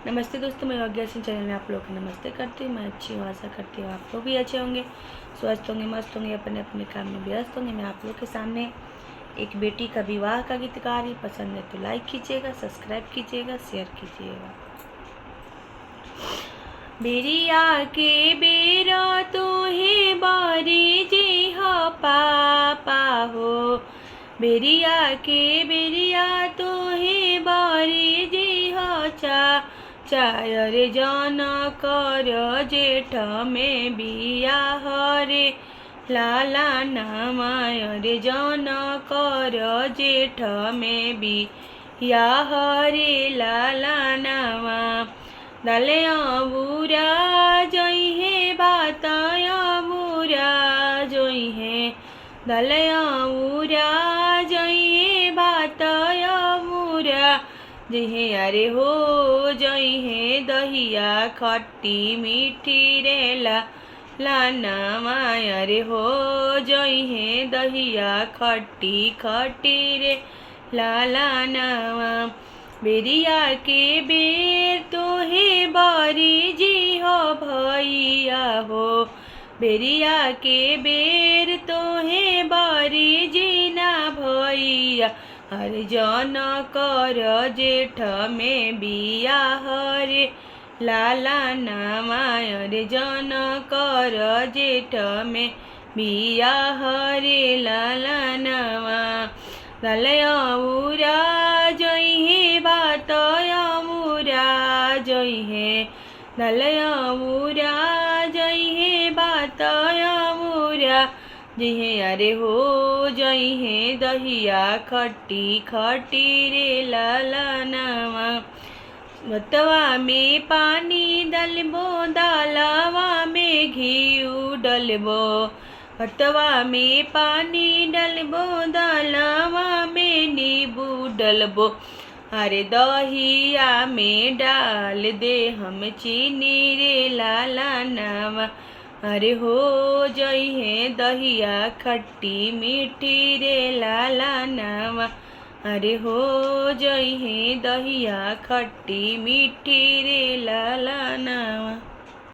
नमस्ते दोस्तों, मैं योग्य सिंह चैनल में आप लोग को नमस्ते करती हूँ। मैं अच्छी हूँ, आशा करती हूँ आप लोग भी अच्छे होंगे, स्वस्थ होंगे, मस्त होंगे, अपने अपने काम में व्यस्त होंगे। मैं आप लोग के सामने एक बेटी का विवाह का गीत गा रही। पसंद है तो लाइक कीजिएगा, सब्सक्राइब कीजिएगा, शेयर कीजिएगा। बेरिया के बेरा तोहे बारी जी हो पापा हो, बेरिया के बेरिया तोहे बारी जी हो चायर जन कर जेठ में बिया हरे लाला नामायर जन कर जेठ में बिया हरे लाला नामा दले बुरा जोई है बाताय बुरा जोई है दले बुरा जोई है बाताय बुरा जिहे अरे हो जोई है दहिया खट्टी मीठी रेला लाना माया रे हो जोई है दहिया खट्टी खट्टी रे लाला नामा बेरिया के बेर तोहे बारी जी हो भैया हो, बेरिया के बेर तोहे बारी जी ना भैया हर जन कर जेठ में बिया हरे लाला नामायर जन कर जेठ में बिया हरे लाला नामा दलया उरा जोई है बातया मुरा जोई है दलया उरा जोई है बातया मुरा जिहे अरे हो जोई है दहिया खट्टी खट्टी रे लाला नामा बतवा में पानी डलबो दालवा में घी डलबो बतवा में पानी डलबो दालवा में नींबू डलबो अरे दहिया में डाल दे हम चीनी रे लाला नामा अरे हो जोई है दहिया खट्टी मीठी रे लाला नामा अरे हो जोई है दहिया खट्टी मीठी रे लाला नामा।